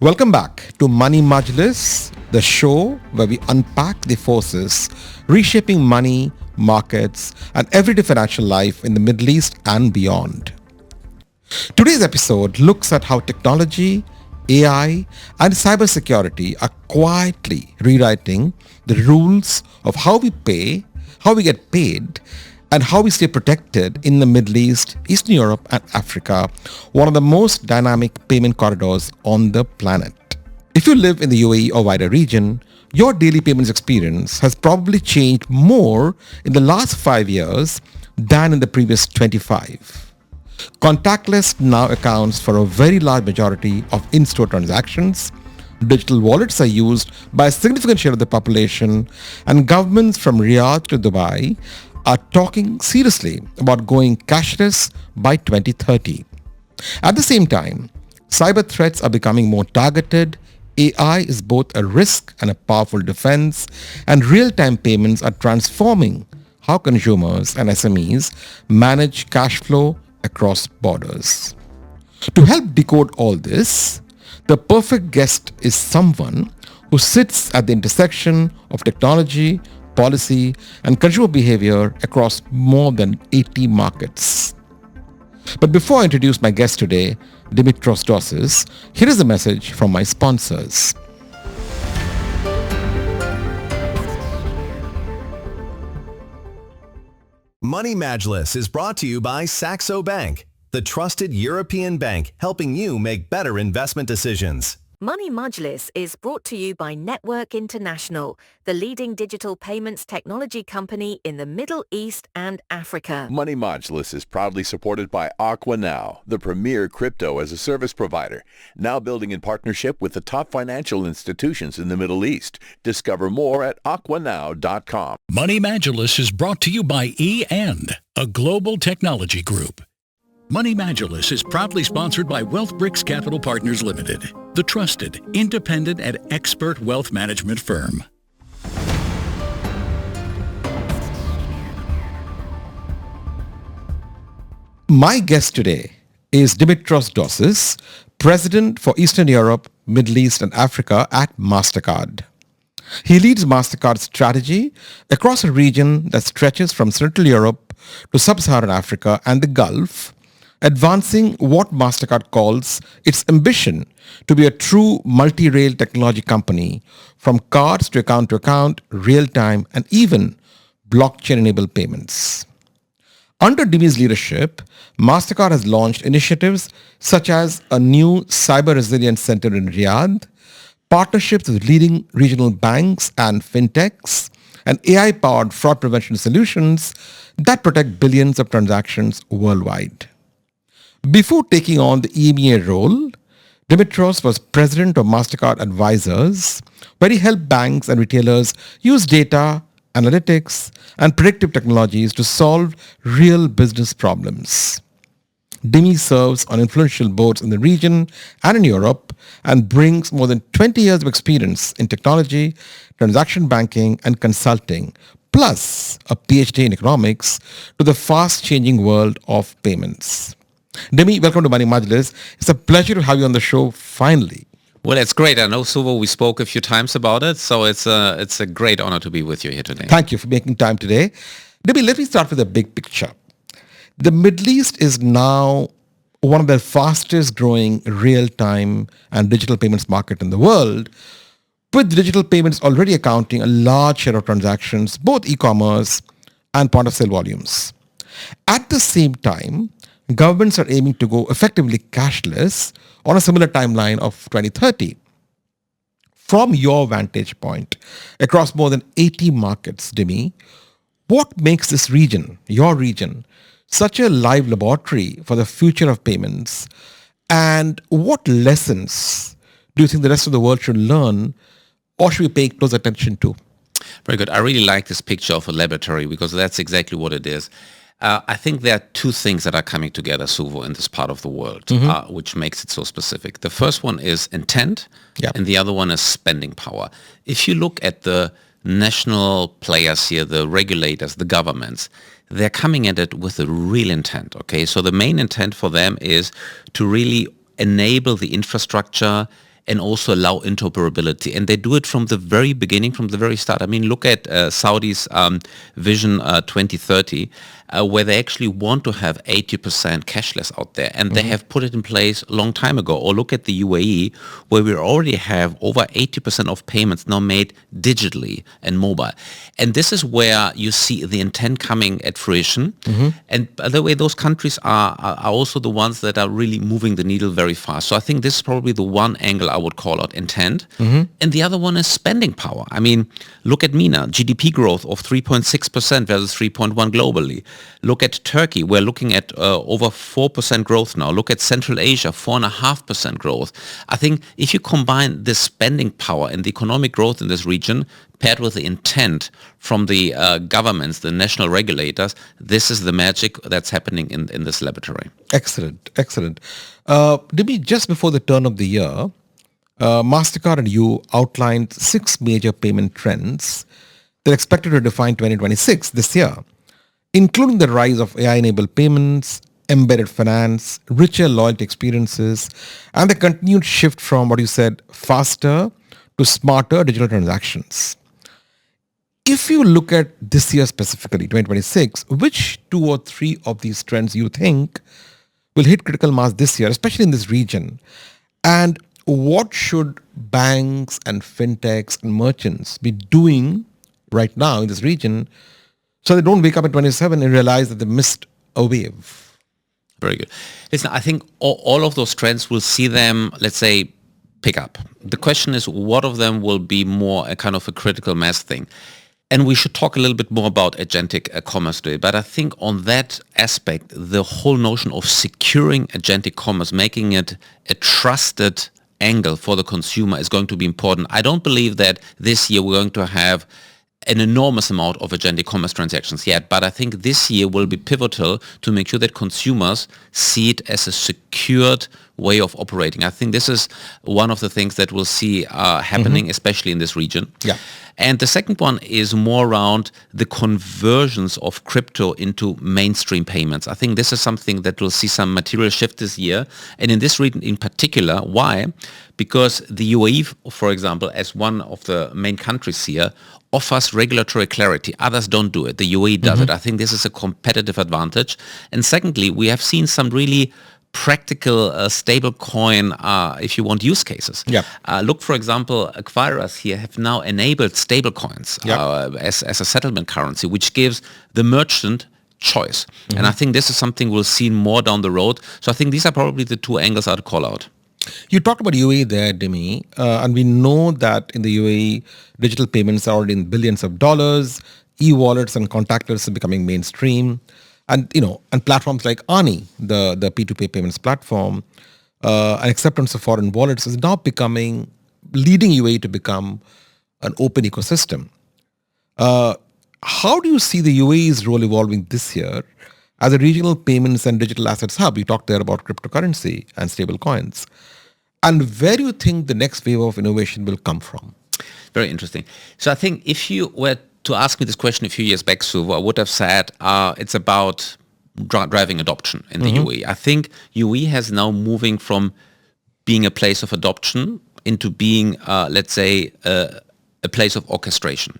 Welcome back to Money Majlis, the show where we unpack the forces reshaping money, markets, and everyday financial life in the Middle East and beyond. Today's episode looks at how technology, AI, and cybersecurity are quietly rewriting the rules of how we pay, how we get paid, and how we stay protected in the Middle East, Eastern Europe, and Africa, one of the most dynamic payment corridors on the planet. If you live in the UAE or wider region, your daily payments experience has probably changed more in the last 5 years than in the previous 25. Contactless now accounts for a very large majority of in-store transactions. Digital wallets are used by a significant share of the population, and governments from Riyadh to Dubai are talking seriously about going cashless by 2030. At the same time, cyber threats are becoming more targeted, AI is both a risk and a powerful defense, and real-time payments are transforming how consumers and SMEs manage cash flow across borders. To help decode all this, the perfect guest is someone who sits at the intersection of technology, policy, and consumer behavior across more than 80 markets. But before I introduce my guest today, Dimitrios Dosis, here is a message from my sponsors. Money Majlis is brought to you by Saxo Bank, the trusted European bank helping you make better investment decisions. Money Majlis is brought to you by Network International, the leading digital payments technology company in the Middle East and Africa. Money Majlis is proudly supported by Aqua Now, the premier crypto-as-a-service provider, now building in partnership with the top financial institutions in the Middle East. Discover more at aquanow.com. Money Majlis is brought to you by E&, a global technology group. Money Majlis is proudly sponsored by WealthBricks Capital Partners Limited, the trusted, independent, and expert wealth management firm. My guest today is Dimitrios Dosis, President for Eastern Europe, Middle East, and Africa at Mastercard. He leads Mastercard's strategy across a region that stretches from Central Europe to Sub-Saharan Africa and the Gulf, advancing what Mastercard calls its ambition to be a true multi-rail technology company, from cards to account, real-time, and even blockchain-enabled payments. Under Dimi's leadership, Mastercard has launched initiatives such as a new cyber resilience center in Riyadh, partnerships with leading regional banks and fintechs, and AI-powered fraud prevention solutions that protect billions of transactions worldwide. Before taking on the EMEA role, Dimitrios was president of Mastercard Advisors, where he helped banks and retailers use data, analytics, and predictive technologies to solve real business problems. Dimi serves on influential boards in the region and in Europe and brings more than 20 years of experience in technology, transaction banking, and consulting, plus a PhD in economics, to the fast-changing world of payments. Dimi, welcome to Money Majlis. It's a pleasure to have you on the show finally. Well, it's great. I know, Suvo, we spoke a few times about it, so it's a great honor to be with you here today. Thank you for making time today. Dimi, let me start with the big picture. The Middle East is now one of the fastest growing real-time and digital payments market in the world, with digital payments already accounting a large share of transactions, both e-commerce and point-of-sale volumes. At the same time, governments are aiming to go effectively cashless on a similar timeline of 2030. From your vantage point, across more than 80 markets, Dimi, what makes this region, your region, such a live laboratory for the future of payments? And what lessons do you think the rest of the world should learn, or should we pay close attention to? Very good. I really like this picture of a laboratory because that's exactly what it is. I think there are two things that are coming together, Suvo, in this part of the world, which makes it so specific. The first one is intent, and the other one is spending power. If you look at the national players here, the regulators, the governments, they're coming at it with a real intent, okay? So the main intent for them is to really enable the infrastructure, and also allow interoperability. And they do it from the very beginning, from the very start. I mean, look at Saudi's Vision 2030, where they actually want to have 80% cashless out there. And they have put it in place a long time ago. Or look at the UAE, where we already have over 80% of payments now made digitally and mobile. And this is where you see the intent coming at fruition. And by the way, those countries are also the ones that are really moving the needle very fast. So I think this is probably the one angle I would call out, intent. And the other one is spending power. I mean, look at MENA, GDP growth of 3.6% versus 3.1 globally. Look at Turkey, we're looking at over 4% growth now. Look at Central Asia, 4.5% growth. I think if you combine the spending power and the economic growth in this region, paired with the intent from the governments, the national regulators, this is the magic that's happening in this laboratory. Excellent. Dimi, just before the turn of the year, MasterCard and you outlined 6 major payment trends that are expected to define 2026 this year, including the rise of AI-enabled payments, embedded finance, richer loyalty experiences, and the continued shift from what you said, faster to smarter digital transactions. If you look at this year specifically, 2026, which 2 or 3 of these trends you think will hit critical mass this year, especially in this region? And what should banks and fintechs and merchants be doing right now in this region so they don't wake up in 27 and realize that they missed a wave? Very good. Listen, I think all of those trends will see them, let's say, pick up. The question is, what of them will be more a kind of a critical mass thing? And we should talk a little bit more about agentic commerce today. But I think on that aspect, the whole notion of securing agentic commerce, making it a trusted angle for the consumer is going to be important. I don't believe that this year we're going to have an enormous amount of agentic commerce transactions yet, but I think this year will be pivotal to make sure that consumers see it as a secured way of operating. I think this is one of the things that we'll see happening, especially in this region. Yeah. And the second one is more around the conversions of crypto into mainstream payments. I think this is something that will see some material shift this year. And in this region in particular, why? Because the UAE, for example, as one of the main countries here, offers regulatory clarity. Others don't do it. The UAE does it. I think this is a competitive advantage. And secondly, we have seen some really practical stablecoin, if you want, use cases. Yep. Look, for example, acquirers here have now enabled stablecoins as a settlement currency, which gives the merchant choice. And I think this is something we'll see more down the road. So I think these are probably the 2 angles I'd call out. You talked about UAE there, Dimi, and we know that in the UAE, digital payments are already in billions of dollars. E-wallets and contactless are becoming mainstream. And, and platforms like Ani, the P2P payments platform, and acceptance of foreign wallets is now leading UAE to become an open ecosystem. How do you see the UAE's role evolving this year as a regional payments and digital assets hub? You talked there about cryptocurrency and stable coins. And where do you think the next wave of innovation will come from? Very interesting. So I think if you were to ask me this question a few years back, Suvo, I would have said it's about driving adoption in the UAE. I think UAE has now moving from being a place of adoption into being, let's say, a place of orchestration.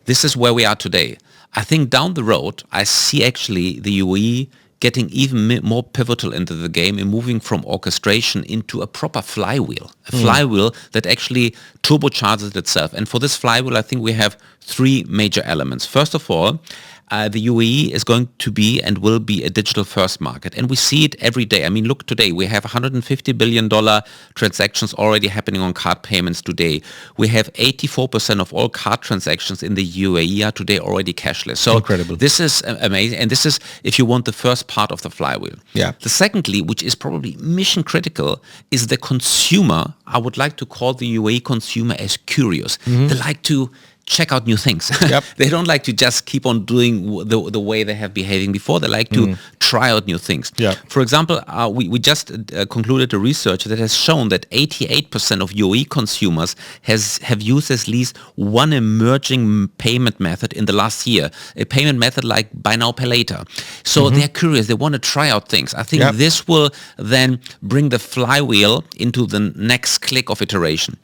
This is where we are today. I think down the road, I see actually the UAE getting even more pivotal into the game and moving from orchestration into a proper flywheel, a flywheel that actually turbocharges itself. And for this flywheel, I think we have 3 major elements. First of all, the UAE is going to be and will be a digital first market. And we see it every day. I mean, look today, we have $150 billion transactions already happening on card payments today. We have 84% of all card transactions in the UAE are today already cashless. So incredible. This is amazing. And this is, if you want, the first part of the flywheel. Yeah. The secondly, which is probably mission critical, is the consumer. I would like to call the UAE consumer as curious. They like to check out new things. Yep. They don't like to just keep on doing the way they have behaving before. They like to try out new things. Yeah. For example, we just concluded a research that has shown that 88% of UAE consumers have used at least one emerging payment method in the last year, a payment method like buy now, pay later. So they're curious. They want to try out things. I think this will then bring the flywheel into the next click of iteration.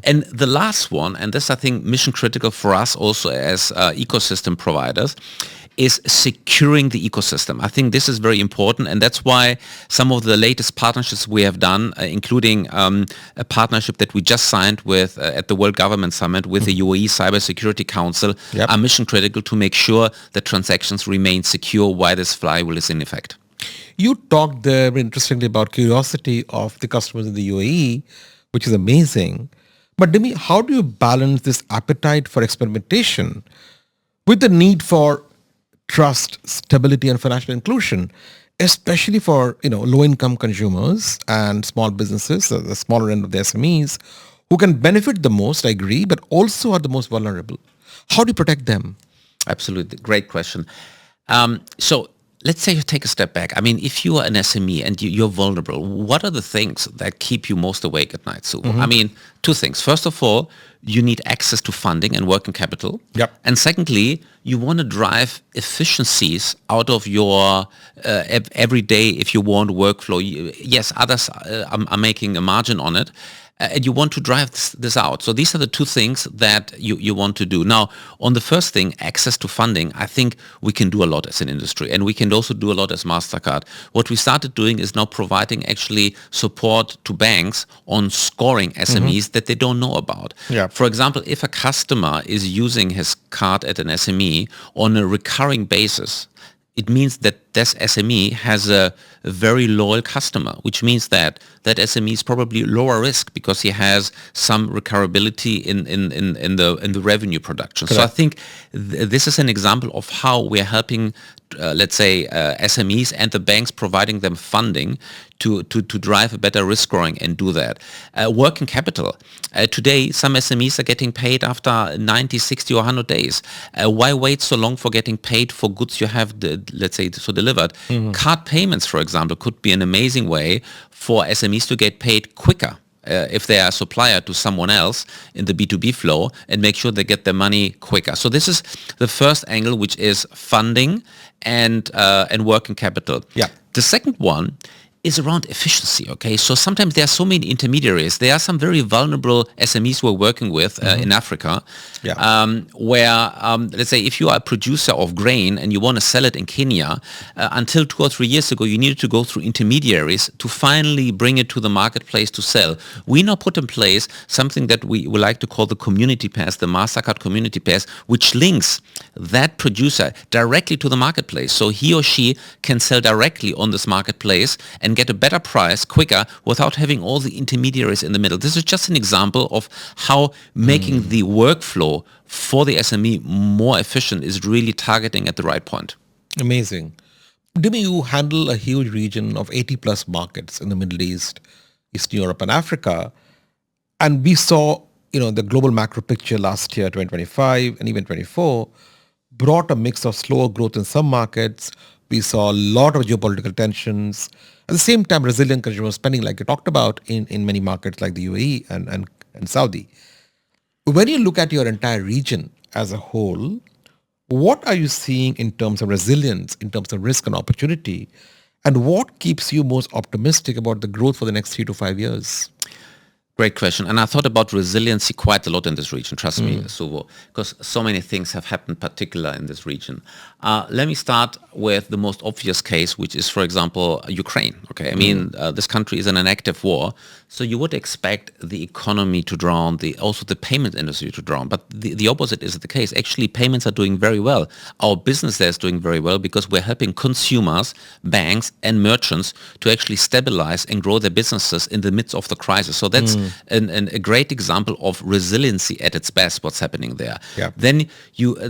And the last one, and this I think mission critical for us also as ecosystem providers, is securing the ecosystem. I think this is very important, and that's why some of the latest partnerships we have done, including a partnership that we just signed with at the World Government Summit with the UAE Cybersecurity Council, are mission critical to make sure that transactions remain secure while this flywheel is in effect. You talked there very interestingly about curiosity of the customers in the UAE, which is amazing. But Dimi, how do you balance this appetite for experimentation with the need for trust, stability, and financial inclusion, especially for low-income consumers and small businesses, the smaller end of the SMEs, who can benefit the most, I agree, but also are the most vulnerable? How do you protect them? Absolutely. Great question. So let's say you take a step back. I mean, if you are an SME and you're vulnerable, what are the things that keep you most awake at night, Suvo? I mean, two things. First of all, you need access to funding and working capital. Yep. And secondly, you want to drive efficiencies out of your everyday, if you want, workflow. Yes, others are making a margin on it. And you want to drive this out. So these are the two things that you want to do. Now, on the first thing, access to funding, I think we can do a lot as an industry, and we can also do a lot as MasterCard. What we started doing is now providing actually support to banks on scoring SMEs that they don't know about. Yeah. For example, if a customer is using his card at an SME on a recurring basis, it means that this SME has a very loyal customer, which means that SME is probably lower risk because he has some recoverability in the revenue production. Correct. So I think this is an example of how we're helping, let's say, SMEs and the banks, providing them funding to drive a better risk scoring and do that. Working capital. Today, some SMEs are getting paid after 90, 60 or 100 days. Why wait so long for getting paid for goods you have, let's say, so delivered? Card payments, for example, could be an amazing way for SMEs to get paid quicker. If they are a supplier to someone else in the B2B flow, and make sure they get their money quicker. So this is the first angle, which is funding and working capital. Yeah. The second one is around efficiency, okay? So sometimes there are so many intermediaries. There are some very vulnerable SMEs we're working with in Africa, where, let's say, if you are a producer of grain and you want to sell it in Kenya, until 2 or 3 years ago, you needed to go through intermediaries to finally bring it to the marketplace to sell. We now put in place something that we would like to call the community pass, the MasterCard community pass, which links that producer directly to the marketplace. So he or she can sell directly on this marketplace and get a better price quicker without having all the intermediaries in the middle. This is just an example of how making the workflow for the SME more efficient is really targeting at the right point. Amazing. Dimi, you handle a huge region of 80 plus markets in the Middle East, Eastern Europe and Africa. And we saw, the global macro picture last year, 2025 and even 24, brought a mix of slower growth in some markets. We saw a lot of geopolitical tensions. At the same time, resilient consumer spending, like you talked about, in many markets like the UAE and Saudi. When you look at your entire region as a whole, what are you seeing in terms of resilience, in terms of risk and opportunity? And what keeps you most optimistic about the growth for the next 3 to 5 years? Great question. And I thought about resiliency quite a lot in this region, trust me, Suvo, because so many things have happened particular in this region. Let me start with the most obvious case, which is, for example, Ukraine. Okay, I mean, this country is in an active war, so you would expect the economy to drown, also the payment industry to drown. But the opposite is the case. Actually, payments are doing very well. Our business there is doing very well because we're helping consumers, banks, and merchants to actually stabilize and grow their businesses in the midst of the crisis. So that's a great example of resiliency at its best, what's happening there. Yeah. Then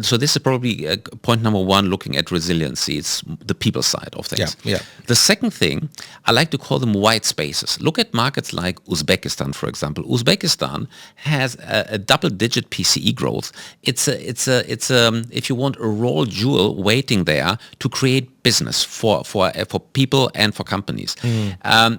so this is probably point number one, looking at resiliency. It's the people side of things. Yeah. The second thing, I like to call them white spaces. Look at markets like Uzbekistan, for example. Uzbekistan has a double-digit PCE growth. It's if you want, a raw jewel waiting there to create business for people and for companies.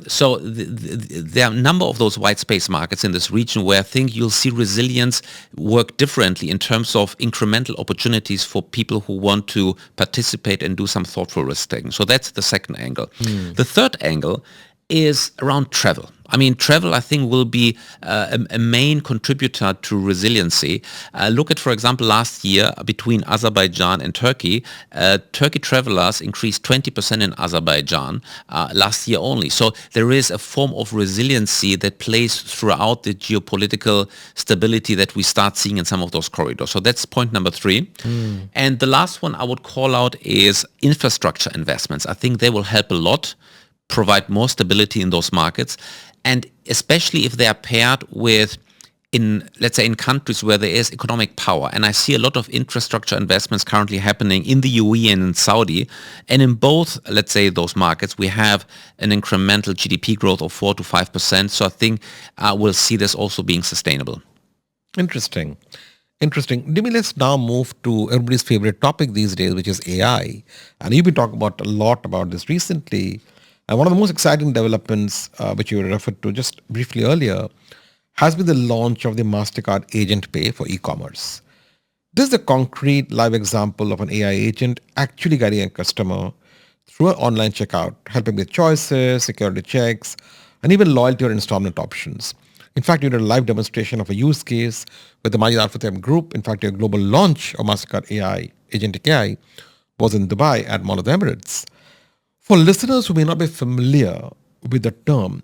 So there are a number of those white space markets in this region where I think you'll see resilience work differently in terms of incremental opportunities for people who want to participate and do some thoughtful risk taking. So that's the second angle. The third angle is around travel. I mean, travel, I think, will be a main contributor to resiliency. Look at, for example, last year between Azerbaijan and Turkey. Turkey travelers increased 20% in Azerbaijan last year only. So there is a form of resiliency that plays throughout the geopolitical stability that we start seeing in some of those corridors. So that's point number 3. And the last one I would call out is infrastructure investments. I think they will help a lot, provide more stability in those markets, and especially if they are paired with, let's say, in countries where there is economic power. And I see a lot of infrastructure investments currently happening in the UAE and in Saudi. And in both, let's say, those markets, we have an incremental GDP growth of 4 to 5%. So I think we'll see this also being sustainable. Interesting. Dimi, let's now move to everybody's favorite topic these days, which is AI. And you've been talking a lot about this recently. And one of the most exciting developments, which you referred to just briefly earlier, has been the launch of the Mastercard Agent Pay for e-commerce. This is a concrete live example of an AI agent actually guiding a customer through an online checkout, helping with choices, security checks, and even loyalty or installment options. In fact, you did a live demonstration of a use case with the Majid Al-Futtaim Group. In fact, your global launch of Mastercard AI, Agentic AI, was in Dubai at Mall of the Emirates. For listeners who may not be familiar with the term,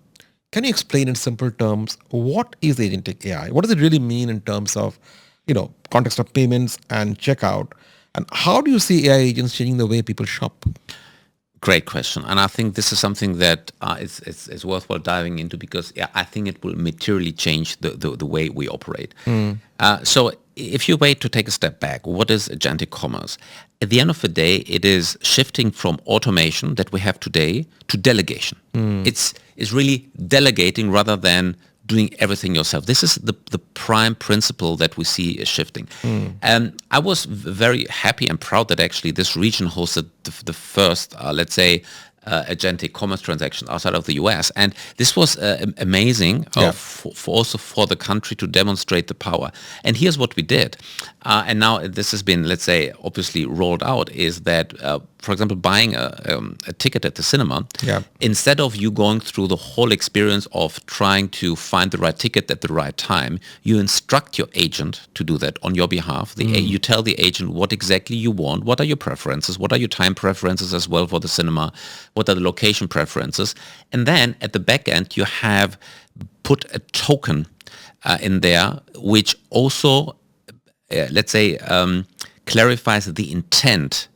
can you explain in simple terms, what is agentic AI? What does it really mean in terms of, context of payments and checkout? And how do you see AI agents changing the way people shop? Great question. And I think this is something that is worthwhile diving into, because I think it will materially change the way we operate. So if you wait to take a step back, what is agentic commerce? At the end of the day, it is shifting from automation that we have today to delegation. It's really delegating rather than doing everything yourself. This is the prime principle that we see is shifting. And I was very happy and proud that actually this region hosted the first, agentic commerce transaction outside of the US. And this was amazing for the country to demonstrate the power. And here's what we did. And now this has been, obviously rolled out, is that, for example, buying a ticket at the cinema, instead of you going through the whole experience of trying to find the right ticket at the right time, you instruct your agent to do that on your behalf. You tell the agent what exactly you want, what are your preferences, what are your time preferences as well for the cinema, what are the location preferences. And then at the back end, you have put a token in there, which also, clarifies the intent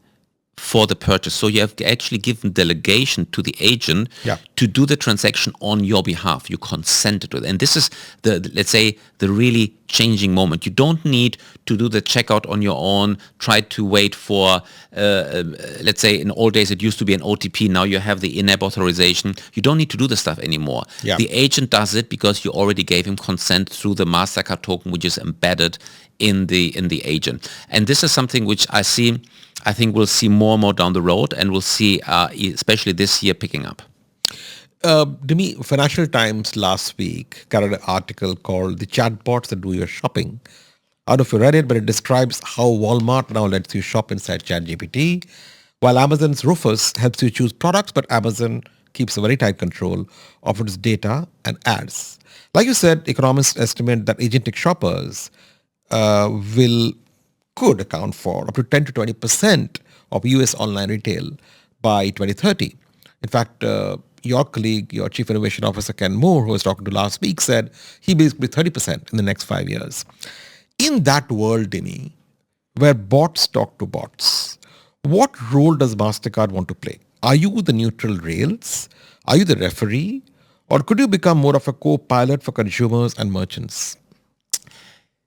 for the purchase. So you have actually given delegation to the agent to do the transaction on your behalf. You consented to it. And this is the really changing moment. You don't need to do the checkout on your own, try to wait for, in old days it used to be an OTP, now you have the in-app authorization. You don't need to do the stuff anymore. The agent does it because you already gave him consent through the Mastercard token, which is embedded in the agent. And this is something which I think we'll see more and more down the road, and we'll see, especially this year, picking up. Dimi, Financial Times last week carried an article called "The Chatbots That Do Your Shopping." I don't know if you read it, but it describes how Walmart now lets you shop inside ChatGPT, while Amazon's Rufus helps you choose products, but Amazon keeps a very tight control of its data and ads. Like you said, economists estimate that agentic shoppers could account for up to 10 to 20% of US online retail by 2030. In fact, your colleague, your Chief Innovation Officer, Ken Moore, who I was talking to last week, said he believes it will be 30% in the next 5 years. In that world, Dimi, where bots talk to bots, what role does Mastercard want to play? Are you the neutral rails? Are you the referee? Or could you become more of a co-pilot for consumers and merchants?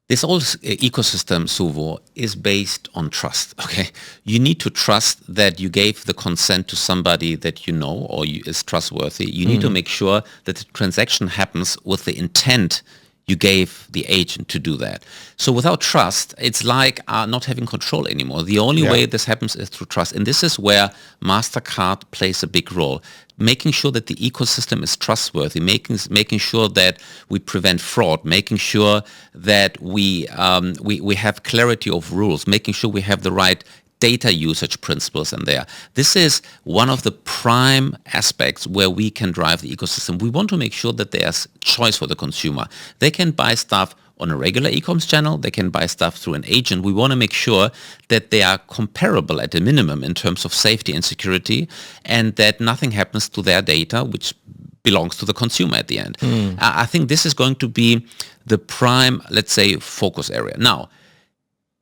This whole ecosystem, Suvo, is based on trust. Okay, you need to trust that you gave the consent to somebody that you know or is trustworthy. You need to make sure that the transaction happens with the intent you gave the agent to do that. So without trust, it's like not having control anymore. The only way this happens is through trust. And this is where MasterCard plays a big role. Making sure that the ecosystem is trustworthy, making sure that we prevent fraud, making sure that we have clarity of rules, making sure we have the right data usage principles in there. This is one of the prime aspects where we can drive the ecosystem. We want to make sure that there's choice for the consumer. They can buy stuff on a regular e-commerce channel. They can buy stuff through an agent. We want to make sure that they are comparable at a minimum in terms of safety and security, and that nothing happens to their data, which belongs to the consumer at the end. I think this is going to be the prime, let's say, focus area. Now,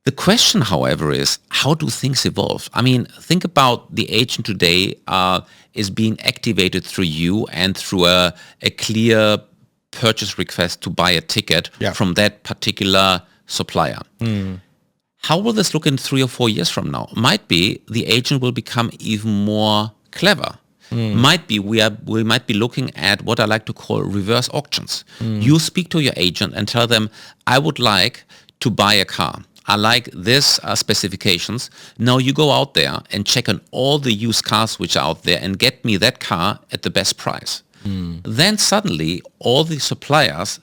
the question, however, is how do things evolve? I mean, think about the agent today is being activated through you and through a clear purchase request to buy a ticket from that particular supplier. How will this look in 3 or 4 years from now? Might be the agent will become even more clever. Might be we might be looking at what I like to call reverse auctions. You speak to your agent and tell them, I would like to buy a car. I like this specifications. Now you go out there and check on all the used cars which are out there and get me that car at the best price. Then suddenly all the suppliers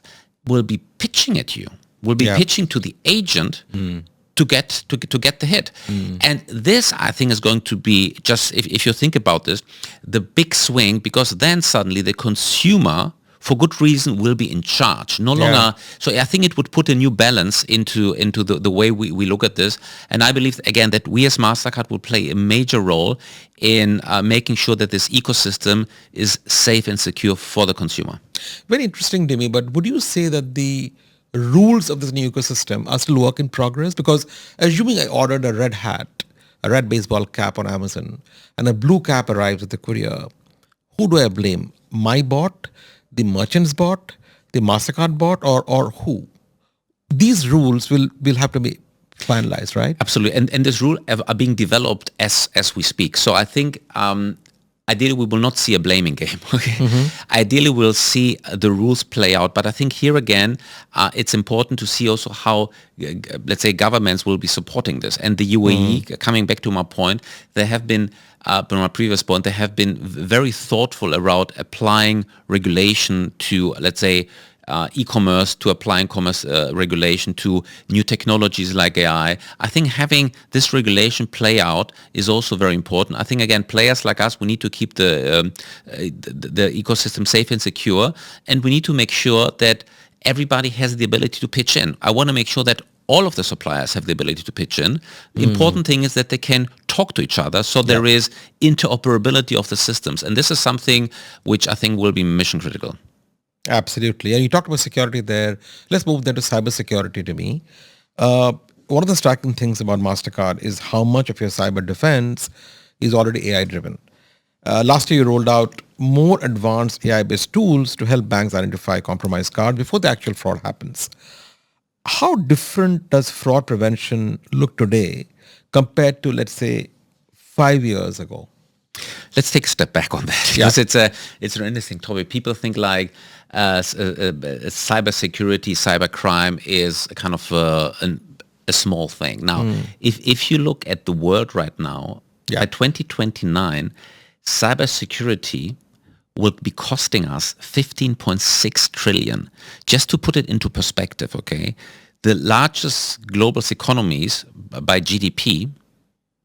will be pitching at you, will be pitching to the agent to get the hit. And this, I think, is going to be just, if you think about this, the big swing, because then suddenly the consumer, for good reason, will be in charge. No longer. So I think it would put a new balance into the way we look at this. And I believe, again, that we as MasterCard will play a major role in making sure that this ecosystem is safe and secure for the consumer. Very interesting, Dimi. But would you say that the rules of this new ecosystem are still work in progress? Because assuming I ordered a red hat, a red baseball cap on Amazon, and a blue cap arrives at the courier, who do I blame? My bot, the merchant's bot, the MasterCard bot, or who? These rules will have to be finalized, right? Absolutely. And this rule are being developed as we speak. So I think ideally we will not see a blaming game. Okay. Ideally we'll see the rules play out. But I think here again, it's important to see also how, let's say, governments will be supporting this. And the UAE, coming back to my point, they have been, my previous point, they have been very thoughtful about applying regulation to, let's say, e-commerce, to applying commerce regulation to new technologies like AI. I think having this regulation play out is also very important. I think, again, players like us, we need to keep the ecosystem safe and secure, and we need to make sure that everybody has the ability to pitch in. I want to make sure that all of the suppliers have the ability to pitch in. The important thing is that they can talk to each other, so there is interoperability of the systems. And this is something which I think will be mission critical. Absolutely. And you talked about security there. Let's move then to cybersecurity, to me. One of the striking things about MasterCard is how much of your cyber defense is already AI-driven. Last year, you rolled out more advanced AI-based tools to help banks identify compromised cards before the actual fraud happens. How different does fraud prevention look today compared to, let's say, 5 years ago? Let's take a step back on that, because it's an interesting topic. People think like cybersecurity, cybercrime is kind of a small thing. Now, if you look at the world right now, by 2029, cybersecurity will be costing us 15.6 trillion. Just to put it into perspective, okay, the largest global economies by GDP,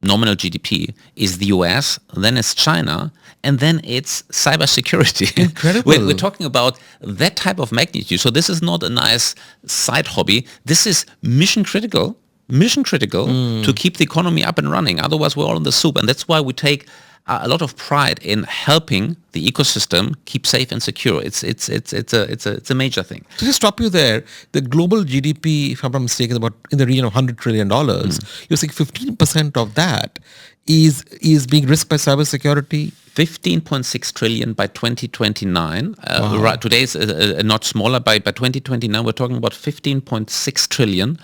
nominal GDP, is the US, then it's China, and then it's cybersecurity. Incredible. We're talking about that type of magnitude. So this is not a nice side hobby. This is mission critical to keep the economy up and running. Otherwise, we're all in the soup. And that's why we take a lot of pride in helping the ecosystem keep safe and secure. It's a major thing. To just stop you there, the global GDP, if I'm not mistaken, is about in the region of $100 trillion. You're saying 15% of that is being risked by cybersecurity? 15.6 trillion by 2029. Right, today is not smaller. By 2029, we're talking about 15.6 trillion.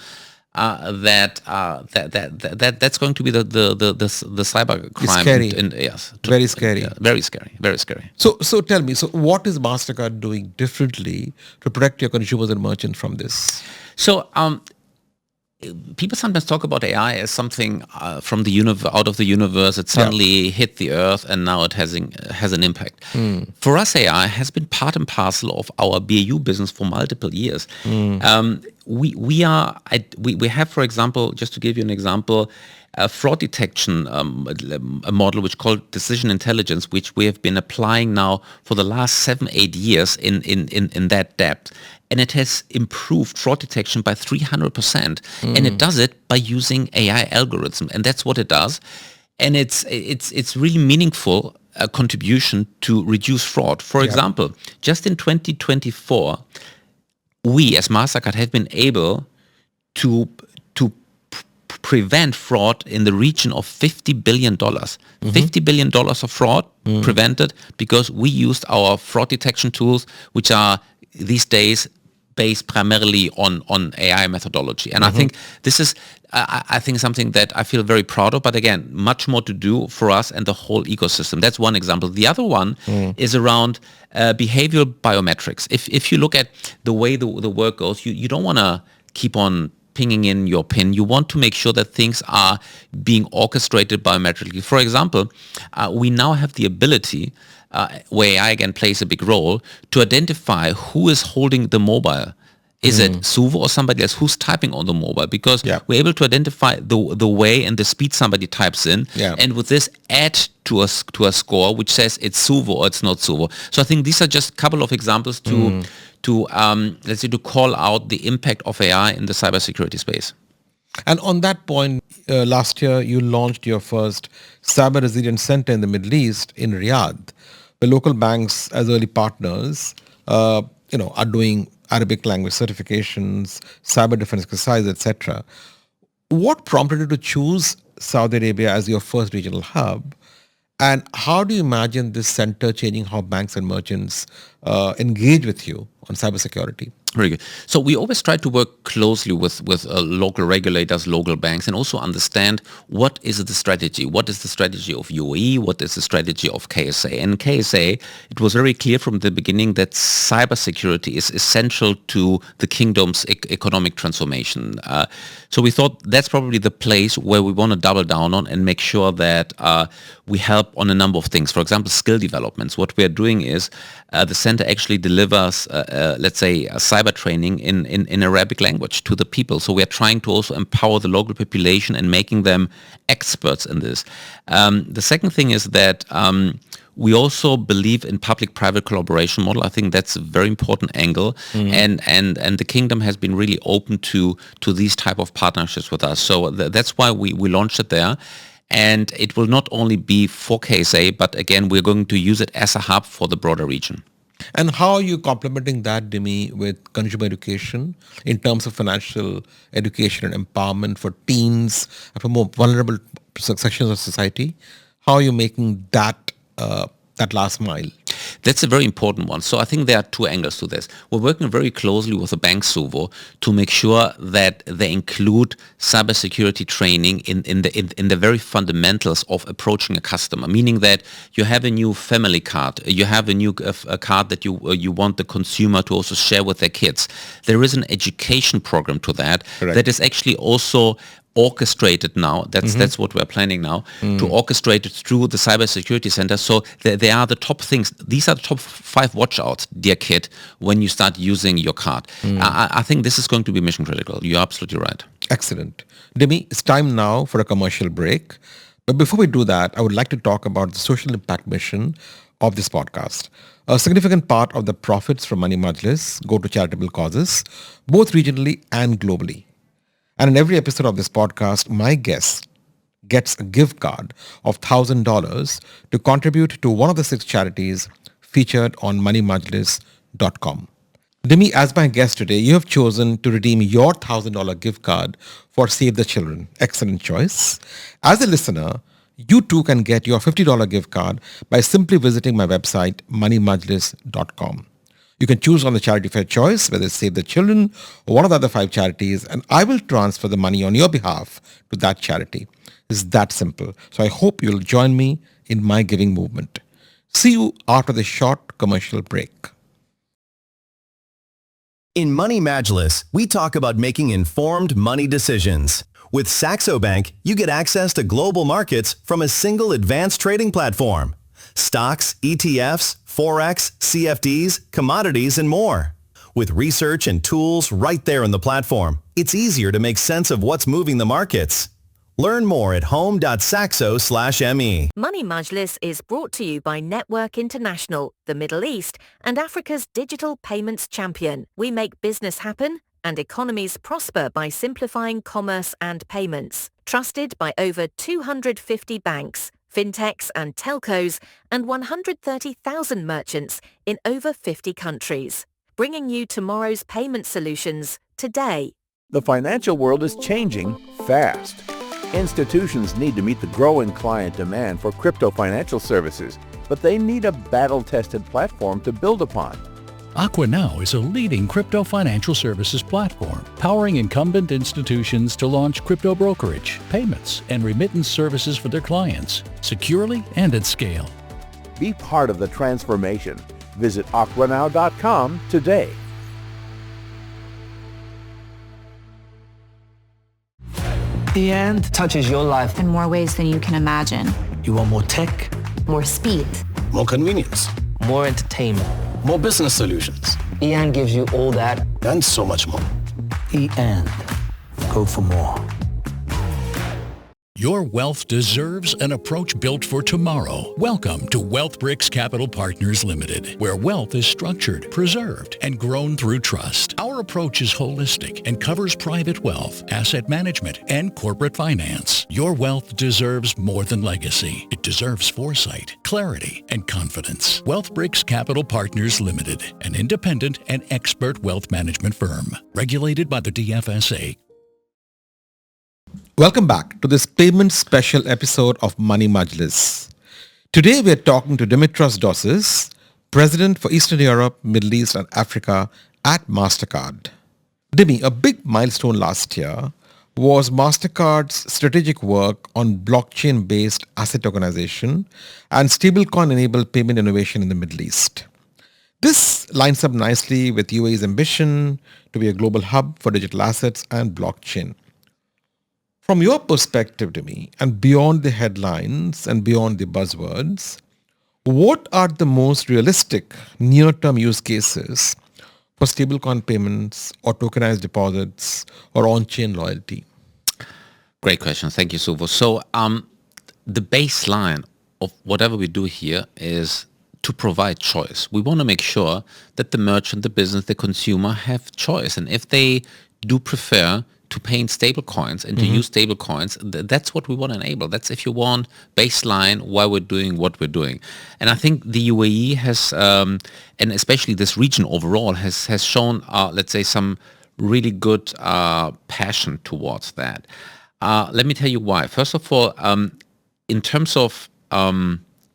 That's going to be the cyber crime. Scary. Yes, Very scary. Very scary. Very scary. So tell me, so what is MasterCard doing differently to protect your consumers and merchants from this? So people sometimes talk about AI as something from the out of the universe. It suddenly hit the earth and now it has an impact. For us, AI has been part and parcel of our BAU business for multiple years. We have, for example, just to give you an example, a fraud detection a model which called decision intelligence, which we have been applying now for the last 7-8 years in that depth. And it has improved fraud detection by 300%. And it does it by using AI algorithm. And that's what it does. And it's really meaningful contribution to reduce fraud. For example, just in 2024, we as MasterCard have been able to prevent fraud in the region of $50 billion. $50 billion of fraud prevented because we used our fraud detection tools, which are these days based primarily on AI methodology. And I think this is something that I feel very proud of, but again, much more to do for us and the whole ecosystem. That's one example. The other one is around behavioral biometrics. If you look at the way the work goes, you don't want to keep on pinging in your PIN. You want to make sure that things are being orchestrated biometrically. For example, we now have the ability, where AI again plays a big role, to identify who is holding the mobile. Is it Suvo or somebody else who's typing on the mobile? Because we're able to identify the way and the speed somebody types in, and with this add to a score which says it's Suvo or it's not Suvo. So I think these are just a couple of examples to let's say to call out the impact of AI in the cybersecurity space. And on that point, last year you launched your first cyber resilience center in the Middle East in Riyadh, where local banks as early partners, are doing Arabic language certifications, cyber defense exercises, etc. What prompted you to choose Saudi Arabia as your first regional hub? And how do you imagine this center changing how banks and merchants engage with you on cybersecurity? Very good. So we always try to work closely with local regulators, local banks, and also understand what is the strategy. What is the strategy of UAE? What is the strategy of KSA? And KSA, it was very clear from the beginning that cybersecurity is essential to the kingdom's economic transformation. So we thought that's probably the place where we want to double down on and make sure that we help on a number of things. For example, skill developments. What we are doing is the center actually delivers, let's say, a cyber training in Arabic language to the people. So we are trying to also empower the local population and making them experts in this. The second thing is that we also believe in public-private collaboration model. I think that's a very important angle, and the kingdom has been really open to these type of partnerships with us. So that's why we launched it there. And it will not only be for KSA, but again, we're going to use it as a hub for the broader region. And how are you complementing that, Dimi, with consumer education in terms of financial education and empowerment for teens and for more vulnerable sections of society? How are you making that last mile? That's a very important one. So I think there are two angles to this. We're working very closely with the bank Suvo to make sure that they include cybersecurity training in the very fundamentals of approaching a customer, meaning that you have a new family card, you have a new card that you want the consumer to also share with their kids. There is an education program to that. Correct. That is actually also orchestrated now. That's what we're planning now, to orchestrate it through the cybersecurity center. So they are the top things. These are the top 5 watch-outs, dear kid, when you start using your card. I think this is going to be mission critical. You're absolutely right. Excellent. Dimi, it's time now for a commercial break. But before we do that, I would like to talk about the social impact mission of this podcast. A significant part of the profits from Money Majlis go to charitable causes, both regionally and globally. And in every episode of this podcast, my guests gets a gift card of $1,000 to contribute to one of the 6 charities featured on moneymajlis.com. Dimi, as my guest today, you have chosen to redeem your $1,000 gift card for Save the Children. Excellent choice. As a listener, you too can get your $50 gift card by simply visiting my website, moneymajlis.com. You can choose on the charity of your choice, whether it's Save the Children or one of the other 5 charities, and I will transfer the money on your behalf to that charity. It's that simple. So I hope you'll join me in my giving movement. See you after this short commercial break. In Money Majlis, we talk about making informed money decisions. With Saxo Bank, you get access to global markets from a single advanced trading platform. Stocks, ETFs, Forex, CFDs, commodities, and more. With research and tools right there in the platform, it's easier to make sense of what's moving the markets. Learn more at home.saxo/me. Money Majlis is brought to you by Network International, the Middle East, and Africa's digital payments champion. We make business happen and economies prosper by simplifying commerce and payments. Trusted by over 250 banks, fintechs and telcos, and 130,000 merchants in over 50 countries. Bringing you tomorrow's payment solutions today. The financial world is changing fast. Institutions need to meet the growing client demand for crypto financial services, but they need a battle-tested platform to build upon. AquaNow is a leading crypto financial services platform, powering incumbent institutions to launch crypto brokerage, payments, and remittance services for their clients, securely and at scale. Be part of the transformation. Visit aquanow.com today. The end touches your life. In more ways than you can imagine. You want more tech, More speed. more convenience, more entertainment. more business solutions, Ian gives you all that. and so much more. E&, go for more. Your wealth deserves an approach built for tomorrow. Welcome to WealthBricks Capital Partners Limited, where wealth is structured, preserved, and grown through trust. Our approach is holistic and covers private wealth, asset management, and corporate finance. Your wealth deserves more than legacy. It deserves foresight, clarity, and confidence. WealthBricks Capital Partners Limited, an independent and expert wealth management firm, regulated by the DFSA. Welcome back to this payment special episode of Money Majlis. Today we are talking to Dimitrios Dosis, President for Eastern Europe, Middle East and Africa at MasterCard. Dimi, a big milestone last year was MasterCard's strategic work on blockchain-based asset tokenization and stablecoin-enabled payment innovation in the Middle East. This lines up nicely with UAE's ambition to be a global hub for digital assets and blockchain. From your perspective, Dimi, and beyond the headlines and beyond the buzzwords, what are the most realistic near-term use cases for stablecoin payments or tokenized deposits or on-chain loyalty? Great question. Thank you, Suvo. So the baseline of whatever we do here is to provide choice. We want to make sure that the merchant, the business, the consumer have choice. And if they do prefer to pay in stable coins and to use stable coins, that's what we want to enable. That's, if you want, baseline why we're doing what we're doing. And I think the UAE has, and especially this region overall, has shown, let's say, some really good passion towards that. Let me tell you why. First of all, in terms of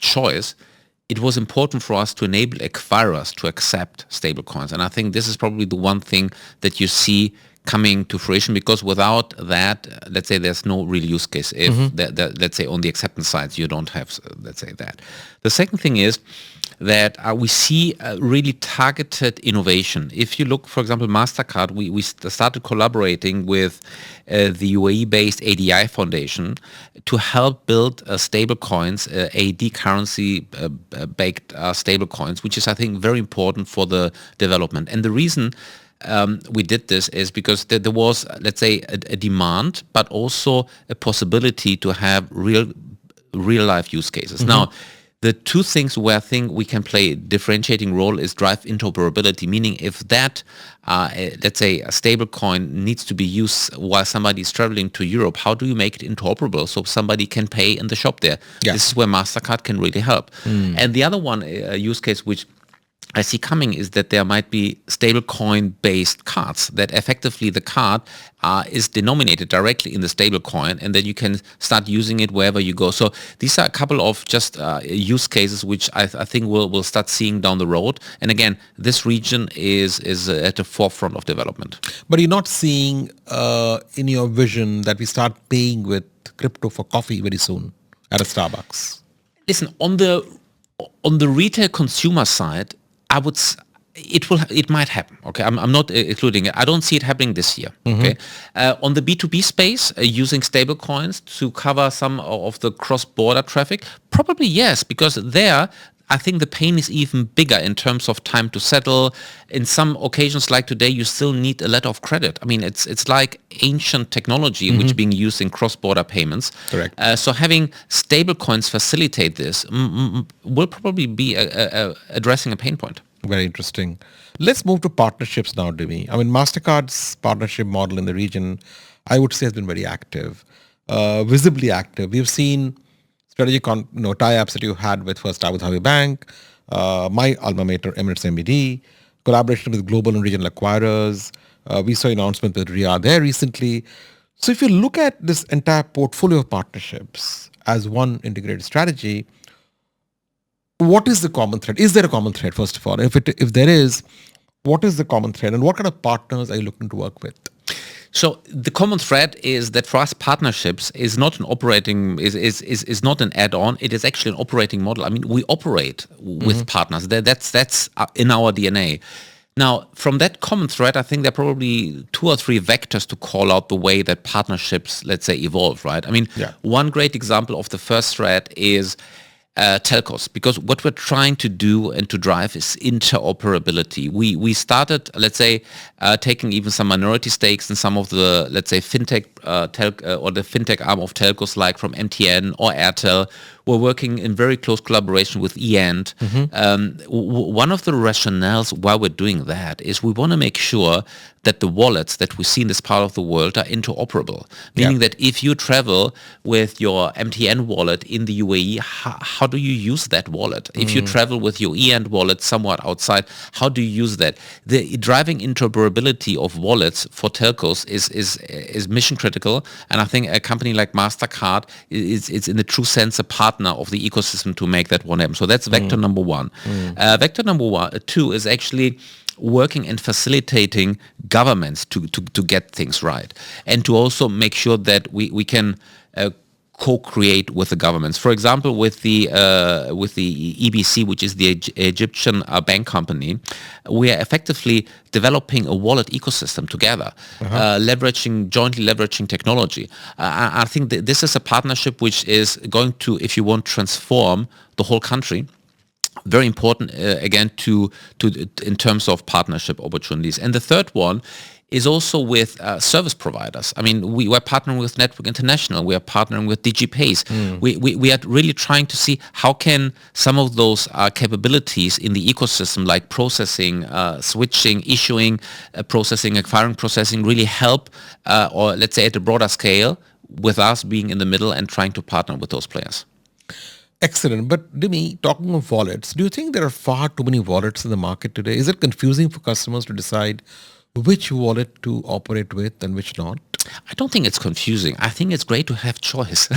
choice, it was important for us to enable acquirers to accept stablecoins. And I think this is probably the one thing that you see coming to fruition, because without that, let's say, there's no real use case. If, let's say, on the acceptance side, you don't have, let's say, that. The second thing is that we see really targeted innovation. If you look, for example, MasterCard, we started collaborating with the UAE-based ADI Foundation to help build stable coins, AD currency-baked stable coins, which is, I think, very important for the development. And the reason we did this is because there was, let's say, a demand, but also a possibility to have real life use cases. Now, The two things where I think we can play a differentiating role is drive interoperability, meaning if that, let's say, a stable coin needs to be used while somebody is traveling to Europe, how do you make it interoperable so somebody can pay in the shop there? Yeah. This is where MasterCard can really help. And the other one, use case which I see coming, is that there might be stablecoin based cards that effectively the card is denominated directly in the stablecoin, and then you can start using it wherever you go. So these are a couple of just use cases which I think we'll start seeing down the road. And again, this region is at the forefront of development. But you're not seeing in your vision that we start paying with crypto for coffee very soon at a Starbucks? Listen, on the retail consumer side, it might happen. Okay, I'm not including it. I don't see it happening this year. Okay, on the B2B space, using stable coins to cover some of the cross-border traffic, probably yes, because there I think the pain is even bigger in terms of time to settle. In some occasions like today, you still need a letter of credit. I mean, it's like ancient technology which being used in cross-border payments. Correct. So having stable coins facilitate this will probably be addressing a pain point. Very interesting. Let's move to partnerships now, Dimi. I mean, MasterCard's partnership model in the region, I would say, has been very active, visibly active. We've seen strategic tie-ups that you had with First Abu Dhabi Bank, my alma mater, Emirates MBD, collaboration with global and regional acquirers. We saw an announcement with Riyadh there recently. So if you look at this entire portfolio of partnerships as one integrated strategy, what is the common thread? Is there a common thread, first of all? If there is, what is the common thread, and what kind of partners are you looking to work with? So the common thread is that for us, partnerships is not an operating is not an add-on. It is actually an operating model. I mean, we operate with partners. That's in our DNA. Now, from that common thread, I think there are probably 2 or 3 vectors to call out the way that partnerships, let's say, evolve. Right? I mean, one great example of the first thread is telcos, because what we're trying to do and to drive is interoperability. We started, let's say, taking even some minority stakes in some of the, let's say, fintech or the fintech arm of telcos, like from MTN or Airtel. We're working in very close collaboration with eAnd. One of the rationales why we're doing that is we want to make sure that the wallets that we see in this part of the world are interoperable. Meaning that if you travel with your MTN wallet in the UAE, how do you use that wallet? If you travel with your eAnd wallet somewhat outside, how do you use that? The driving interoperability of wallets for telcos is mission critical, and I think a company like MasterCard is in the true sense a partner of the ecosystem to make that one happen. So that's vector number 1. Vector number 2 is actually working and facilitating governments to get things right, and to also make sure that we can co-create with the governments. For example, with the EBC, which is the Egyptian bank company, we are effectively developing a wallet ecosystem together, jointly leveraging technology. I think that this is a partnership which is going to, if you want, transform the whole country. Very important, again, to in terms of partnership opportunities. And the third one is also with service providers. I mean, we are partnering with Network International. We are partnering with DigiPace. We are really trying to see how can some of those capabilities in the ecosystem, like processing, switching, issuing, processing, acquiring, processing, really help, or let's say at a broader scale, with us being in the middle and trying to partner with those players. Excellent. But Dimi, talking of wallets, do you think there are far too many wallets in the market today? Is it confusing for customers to decide which wallet to operate with and which not? I don't think it's confusing. I think it's great to have choice.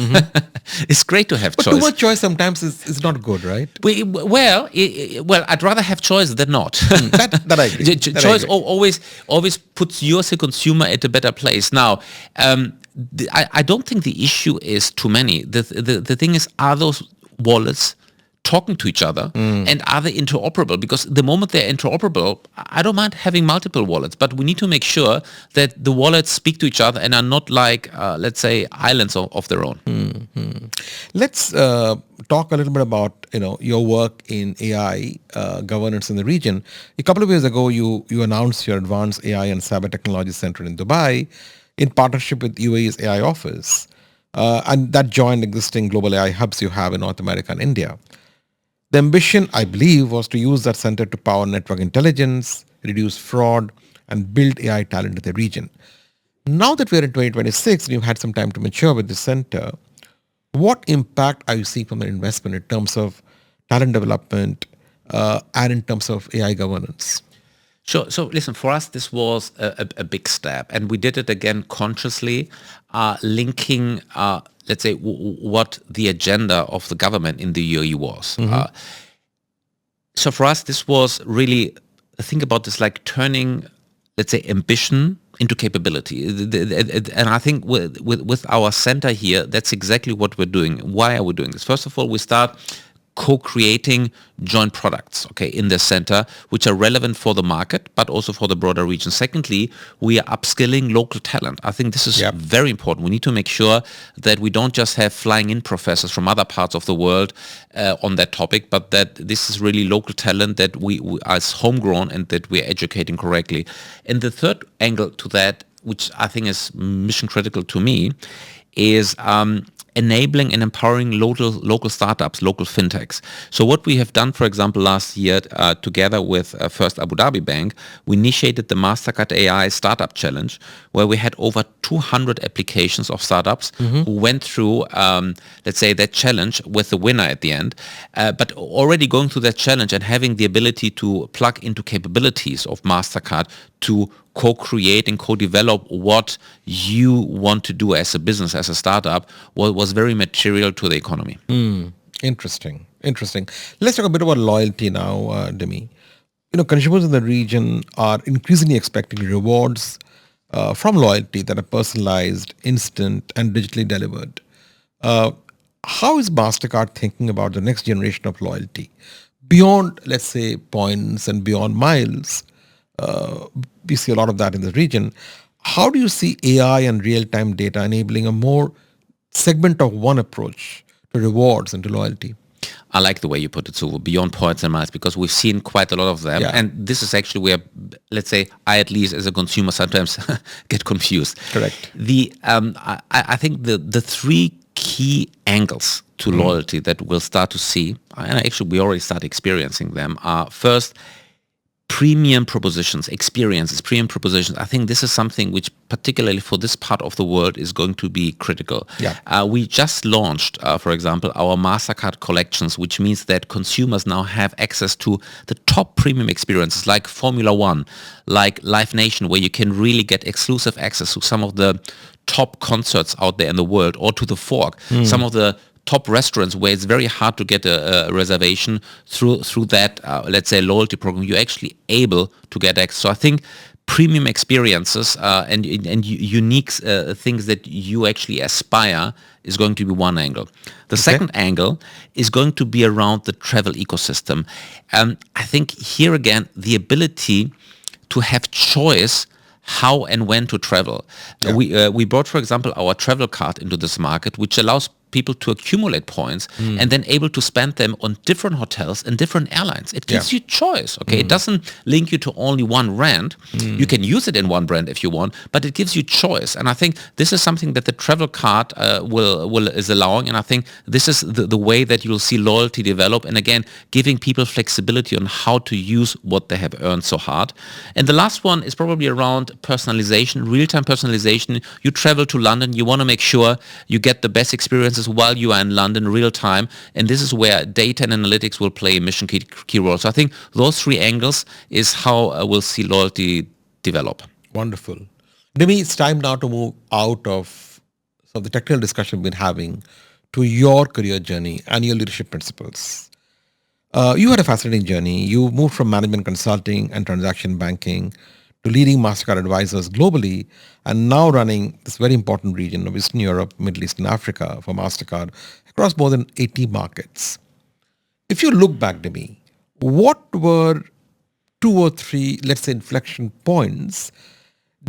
It's great to have choice. But too much choice sometimes is not good, right? Well, I'd rather have choice than not. That I agree. Choice always puts you as a consumer at a better place. Now, I don't think the issue is too many. The thing is, are those wallets talking to each other, and are they interoperable? Because the moment they're interoperable, I don't mind having multiple wallets, but we need to make sure that the wallets speak to each other and are not like, let's say, islands of their own. Let's talk a little bit about your work in AI governance in the region. A couple of years ago, you announced your Advanced AI and Cyber Technology Center in Dubai in partnership with UAE's AI office. And that joined existing global AI hubs you have in North America and India. The ambition, I believe, was to use that center to power network intelligence, reduce fraud, and build AI talent in the region. Now that we're in 2026 and you've had some time to mature with the center, what impact are you seeing from an investment in terms of talent development and in terms of AI governance? Sure. So listen, for us, this was a big step, and we did it again consciously, linking, let's say, what the agenda of the government in the UAE was. So for us, this was really, think about this like turning, let's say, ambition into capability. And I think with our center here, that's exactly what we're doing. Why are we doing this? First of all, we start co-creating joint products, okay, in the center, which are relevant for the market, but also for the broader region. Secondly, we are upskilling local talent. I think this is very important. We need to make sure that we don't just have flying in professors from other parts of the world on that topic, but that this is really local talent that we as homegrown and that we're educating correctly. And the third angle to that, which I think is mission critical to me, is enabling and empowering local startups, local fintechs. So what we have done, for example, last year, together with First Abu Dhabi Bank, we initiated the Mastercard AI Startup Challenge, where we had over 200 applications of startups who went through, let's say, that challenge with the winner at the end. But already going through that challenge and having the ability to plug into capabilities of Mastercard to co-create and co-develop what you want to do as a business, as a startup, was very material to the economy. Interesting. Let's talk a bit about loyalty now, Dimi. Consumers in the region are increasingly expecting rewards from loyalty that are personalized, instant, and digitally delivered. How is MasterCard thinking about the next generation of loyalty? Beyond, let's say, points and beyond miles, we see a lot of that in the region. How do you see AI and real-time data enabling a more segment of one approach to rewards and to loyalty? I like the way you put it, Suvo, beyond points and miles, because we've seen quite a lot of them. And this is actually where, let's say, I at least as a consumer sometimes get confused. Correct. I think the three key angles to loyalty that we'll start to see, and actually we already start experiencing them, are first, premium propositions, experiences, premium propositions. I think this is something which particularly for this part of the world is going to be critical. We just launched, for example, our MasterCard collections, which means that consumers now have access to the top premium experiences like Formula One, like Live Nation, where you can really get exclusive access to some of the top concerts out there in the world, or to the Fork, some of the top restaurants where it's very hard to get a reservation through that, let's say, loyalty program. You're actually able to get access. So I think premium experiences and unique things that you actually aspire is going to be one angle. The second angle is going to be around the travel ecosystem. I think here again, the ability to have choice how and when to travel. We brought, for example, our travel card into this market, which allows people to accumulate points and then able to spend them on different hotels and different airlines. It gives you choice, okay? It doesn't link you to only one brand. You can use it in one brand if you want, but it gives you choice. And I think this is something that the travel card is allowing, and I think this is the way that you'll see loyalty develop, and again, giving people flexibility on how to use what they have earned so hard. And the last one is probably around personalization, real-time personalization. You travel to London, you want to make sure you get the best experiences while you are in London real time, and this is where data and analytics will play a mission key role. So I think those three angles is how we'll see loyalty develop. Wonderful. Dimi, it's time now to move out of some of the technical discussion we've been having to your career journey and your leadership principles. You had a fascinating journey. You moved from management consulting and transaction banking to leading MasterCard advisors globally, and now running this very important region of Eastern Europe, Middle East and Africa for MasterCard across more than 80 markets. If you look back, Dimi, what were 2 or 3, let's say, inflection points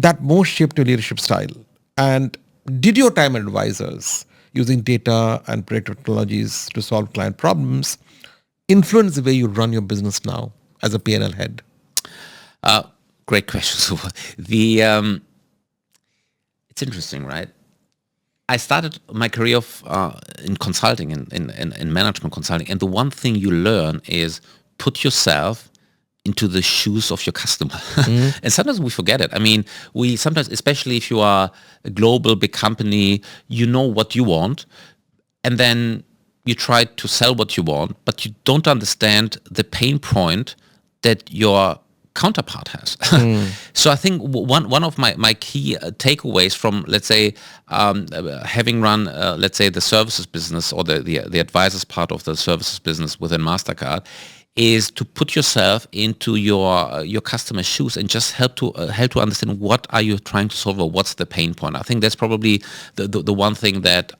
that most shaped your leadership style? And did your time at advisors, using data and predictive technologies to solve client problems, influence the way you run your business now as a P&L head? Great question. So it's interesting, right? I started my career in consulting, in management consulting, and the one thing you learn is put yourself into the shoes of your customer. And sometimes we forget it. I mean, we sometimes, especially if you are a global big company, you know what you want, and then you try to sell what you want, but you don't understand the pain point that your counterpart has. So I think one of my key takeaways from, let's say, having run, let's say, the services business or the advisors part of the services business within MasterCard, is to put yourself into your customer's shoes and just help to understand what are you trying to solve or what's the pain point. I think that's probably the one thing that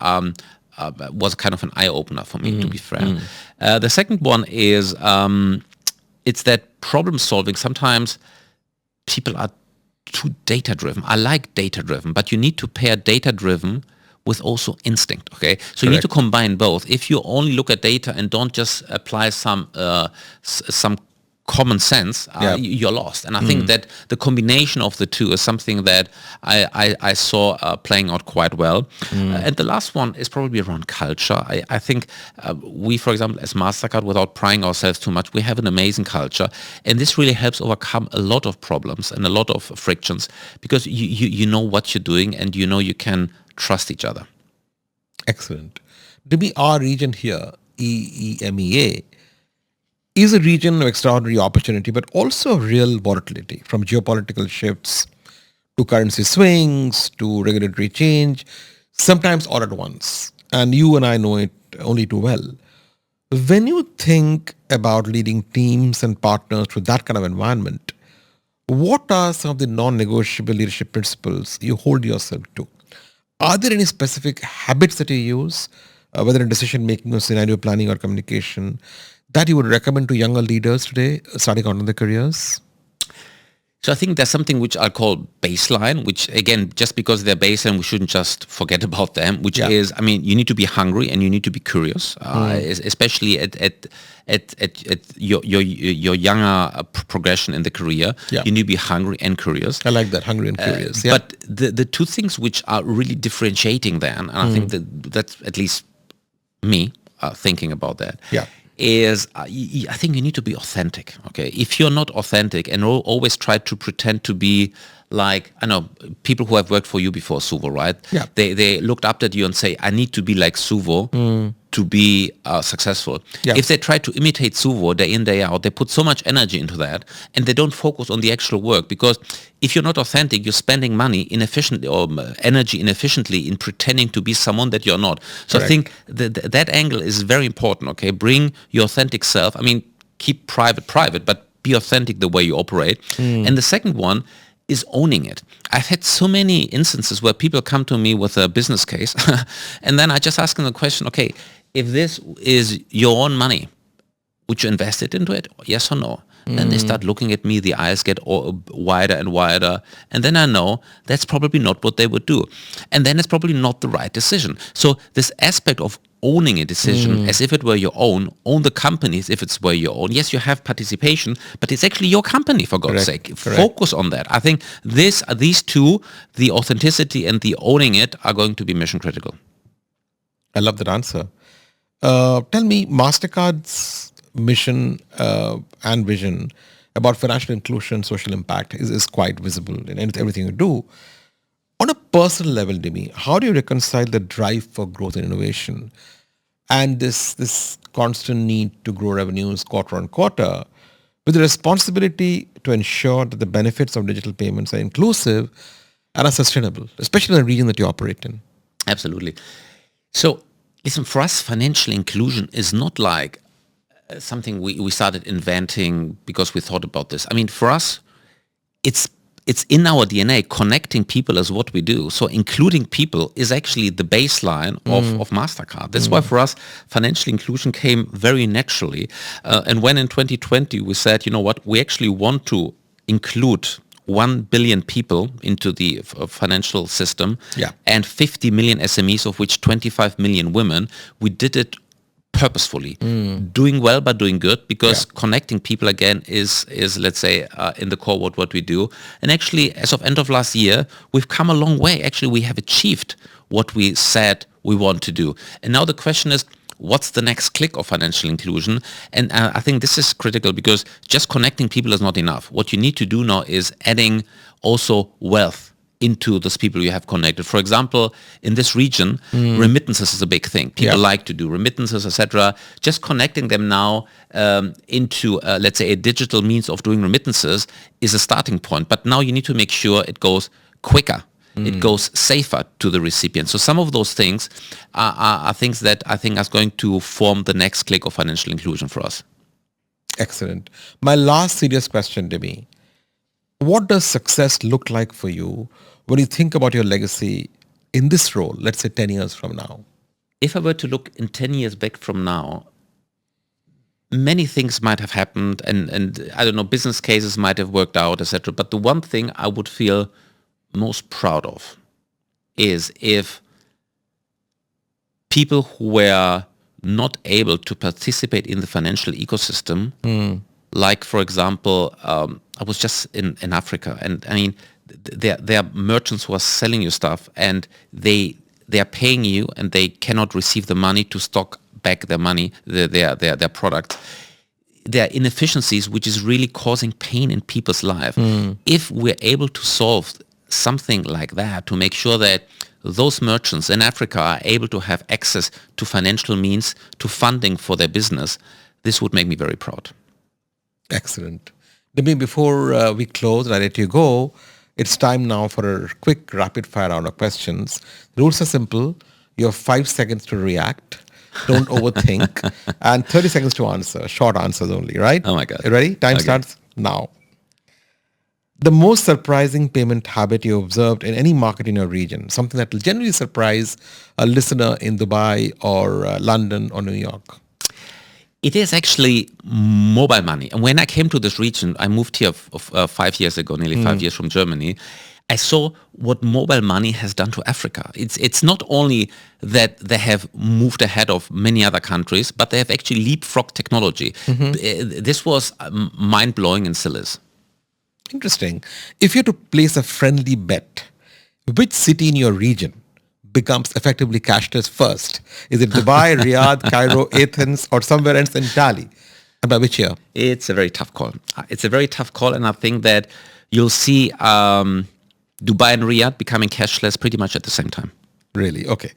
was kind of an eye opener for me, to be fair. The second one is it's that problem solving. Sometimes people are too data driven. I like data driven, but you need to pair data driven with also instinct, okay? So you need to combine both. If you only look at data and don't just apply some common sense, you're lost. And I think that the combination of the two is something that I saw playing out quite well. And the last one is probably around culture. I think we, for example, as MasterCard, without prying ourselves too much, we have an amazing culture. And this really helps overcome a lot of problems and a lot of frictions because you know what you're doing and you know you can trust each other. Excellent. Dimi, our region here, EMEA, is a region of extraordinary opportunity, but also real volatility, from geopolitical shifts to currency swings to regulatory change, sometimes all at once. And you and I know it only too well. When you think about leading teams and partners through that kind of environment, what are some of the non-negotiable leadership principles you hold yourself to? Are there any specific habits that you use, whether in decision-making or scenario planning or communication, that you would recommend to younger leaders today starting out in their careers? So I think there's something which I call baseline, which again, just because they're baseline, we shouldn't just forget about them, which is, I mean, you need to be hungry and you need to be curious, especially at your younger progression in the career. You need to be hungry and curious. I like that, hungry and curious. But the two things which are really differentiating then, and I think that's at least me thinking about that, is I think you need to be authentic, okay? If you're not authentic and always try to pretend to be like, I know, people who have worked for you before, Suvo, right? They looked up at you and say, I need to be like Suvo to be successful. If they try to imitate Suvo day in, day out, they put so much energy into that and they don't focus on the actual work, because if you're not authentic, you're spending money inefficiently or energy inefficiently in pretending to be someone that you're not. So I think that angle is very important, okay? Bring your authentic self. I mean, keep private, but be authentic the way you operate. And the second one is owning it. I've had so many instances where people come to me with a business case and then I just ask them the question, okay, if this is your own money, would you invest it into it? Yes or no? Then they start looking at me, the eyes get wider and wider, and then I know that's probably not what they would do. And then it's probably not the right decision. So this aspect of owning a decision as if it were your own the company as if it's were your own. Yes, you have participation, but it's actually your company, for God's sake. Focus on that. I think these two, the authenticity and the owning it, are going to be mission critical. I love that answer. Tell me, MasterCard's mission and vision about financial inclusion, social impact is quite visible in everything you do. On a personal level, Dimi, how do you reconcile the drive for growth and innovation and this constant need to grow revenues quarter on quarter with the responsibility to ensure that the benefits of digital payments are inclusive and are sustainable, especially in the region that you operate in? Absolutely. So, listen, for us, financial inclusion is not like something we started inventing because we thought about this. I mean, for us, it's in our DNA. Connecting people is what we do. So including people is actually the baseline of MasterCard. That's why for us, financial inclusion came very naturally. And when in 2020 we said, you know what, we actually want to include 1 billion people into the financial system and 50 million SMEs, of which 25 million women, we did it purposefully, doing well but doing good, because connecting people again is let's say in the core what we do. And actually, as of end of last year, we've come a long way. Actually, we have achieved what we said we want to do. And now the question is, what's the next click of financial inclusion? And I think this is critical, because just connecting people is not enough. What you need to do now is adding also wealth into those people you have connected. For example, in this region, remittances is a big thing. People like to do remittances, etc. Just connecting them now into, let's say, a digital means of doing remittances is a starting point. But now you need to make sure it goes quicker. It goes safer to the recipient. So some of those things are things that I think are going to form the next click of financial inclusion for us. Excellent. My last serious question, Dimi. What does success look like for you when you think about your legacy in this role, let's say 10 years from now? If I were to look in 10 years back from now, many things might have happened, and I don't know, business cases might have worked out, etc. But the one thing I would feel most proud of is if people who were not able to participate in the financial ecosystem, like, for example, I was just in Africa, and I mean, there are merchants who are selling you stuff, and they are paying you, and they cannot receive the money to stock back their money, their product. There are inefficiencies which is really causing pain in people's life. If we're able to solve something like that, to make sure that those merchants in Africa are able to have access to financial means, to funding for their business, this would make me very proud. Excellent. Dimi, before we close and I let you go, it's time now for a quick rapid fire round of questions. The rules are simple. You have 5 seconds to react. Don't overthink. And 30 seconds to answer. Short answers only, right? Oh my God. You ready? Time starts now. The most surprising payment habit you observed in any market in your region, something that will generally surprise a listener in Dubai or London or New York. It is actually mobile money. And when I came to this region, I moved here 5 years ago, nearly 5 years from Germany. I saw what mobile money has done to Africa. It's not only that they have moved ahead of many other countries, but they have actually leapfrog technology. This was mind-blowing and still is. Interesting. If you had to place a friendly bet, which city in your region becomes effectively cashless first? Is it Dubai, Riyadh, Cairo, Athens, or somewhere else in Italy? And by which year? It's a very tough call. And I think that you'll see Dubai and Riyadh becoming cashless pretty much at the same time. Really? Okay.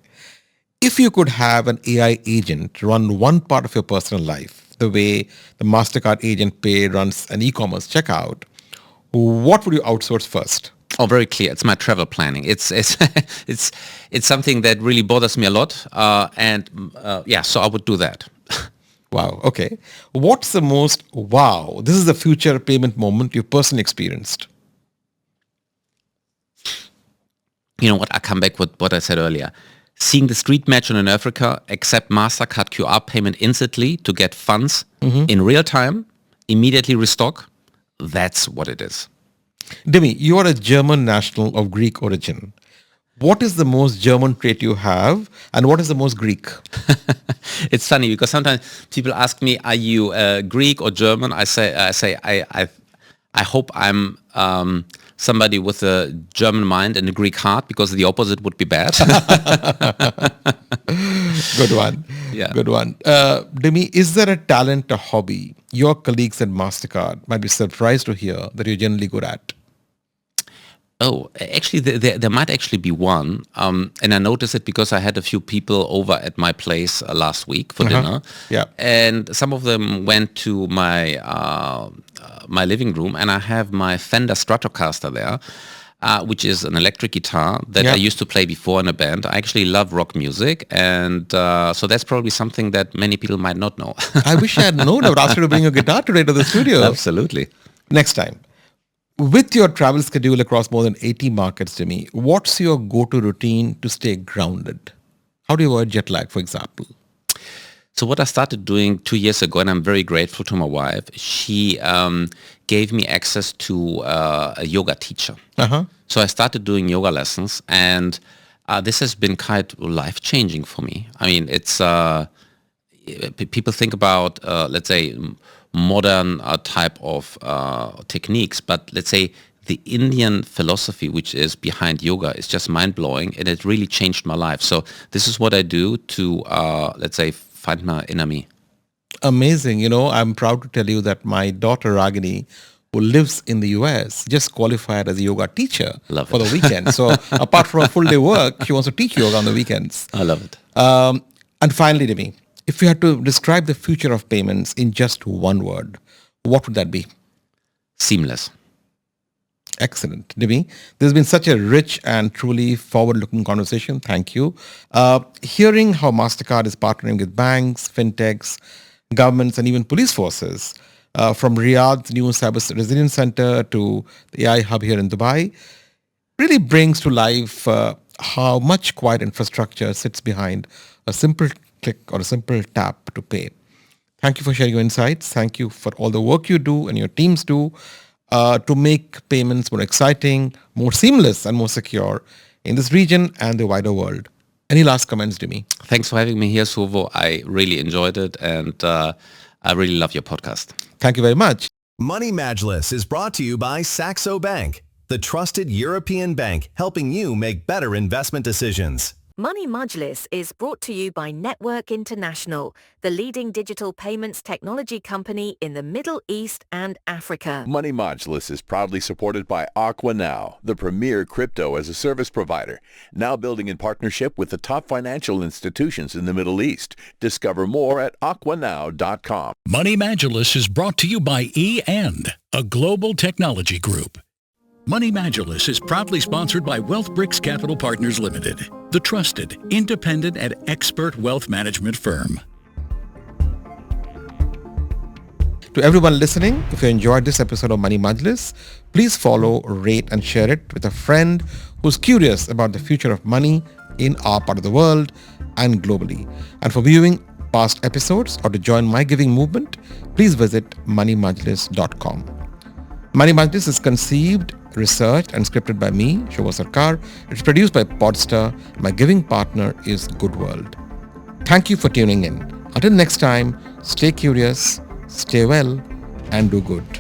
If you could have an AI agent run one part of your personal life, the way the MasterCard Agent Pay runs an e-commerce checkout, what would you outsource first? Oh, very clear. It's my travel planning. It's something that really bothers me a lot. So I would do that. Wow. Okay. What's the most this is the future payment moment you personally experienced? You know what? I come back with what I said earlier. Seeing the street merchant in Africa accept MasterCard QR payment instantly to get funds in real time, immediately restock. That's what it is. Dimi, you are a German national of Greek origin. What is the most German trait you have, and what is the most Greek? It's funny because sometimes people ask me, "Are you Greek or German?" I say, I hope I'm somebody with a German mind and a Greek heart, because the opposite would be bad. Good one. Yeah. Good one. Dimi, is there a talent, a hobby your colleagues at MasterCard might be surprised to hear that you're generally good at? Oh, actually, there might actually be one. And I noticed it because I had a few people over at my place last week for dinner. Yeah. And some of them went to my my living room, and I have my Fender Stratocaster there, which is an electric guitar that I used to play before in a band. I actually love rock music, and so that's probably something that many people might not know. I wish I had known. I would ask you to bring your guitar today to the studio. Absolutely. Next time. With your travel schedule across more than 80 markets, Dimi, what's your go-to routine to stay grounded? How do you avoid jet lag, for example? So what I started doing 2 years ago, and I'm very grateful to my wife, she gave me access to a yoga teacher. So I started doing yoga lessons, and this has been quite life-changing for me. I mean, it's people think about, let's say, modern type of techniques, but let's say the Indian philosophy which is behind yoga is just mind-blowing, and it really changed my life. So this is what I do to, let's say, find my inner me. Amazing. I'm proud to tell you that my daughter Ragini, who lives in the US, just qualified as a yoga teacher for the weekend. So apart from a full day work, she wants to teach yoga on the weekends. I love it. And finally, Dimi, if you had to describe the future of payments in just one word, what would that be? Seamless. Excellent. Dimi, this has been such a rich and truly forward-looking conversation. Thank you. Hearing how MasterCard is partnering with banks, fintechs, governments, and even police forces, from Riyadh's new Cyber Resilience Center to the AI hub here in Dubai, really brings to life how much quiet infrastructure sits behind a simple click or a simple tap to pay. Thank you for sharing your insights. Thank you for all the work you do and your teams do to make payments more exciting, more seamless, and more secure in this region and the wider world. Any last comments, Dimi? Thanks for having me here, Suvo. I really enjoyed it, and I really love your podcast. Thank you very much. Money Majlis is brought to you by Saxo Bank, the trusted European bank helping you make better investment decisions. Money Majlis is brought to you by Network International, the leading digital payments technology company in the Middle East and Africa. Money Majlis is proudly supported by Aqua Now, the premier crypto-as-a-service provider, now building in partnership with the top financial institutions in the Middle East. Discover more at aquanow.com. Money Majlis is brought to you by E&, a global technology group. Money Majlis is proudly sponsored by WealthBricks Capital Partners Limited, the trusted, independent, and expert wealth management firm. To everyone listening, if you enjoyed this episode of Money Majlis, please follow, rate, and share it with a friend who's curious about the future of money in our part of the world and globally. And for viewing past episodes or to join my giving movement, please visit moneymajlis.com. Money Majlis is conceived, researched and scripted by me, Suvo Sarkar. It's produced by Podster. My giving partner is Good World. Thank you for tuning in. Until next time, stay curious, stay well, and do good.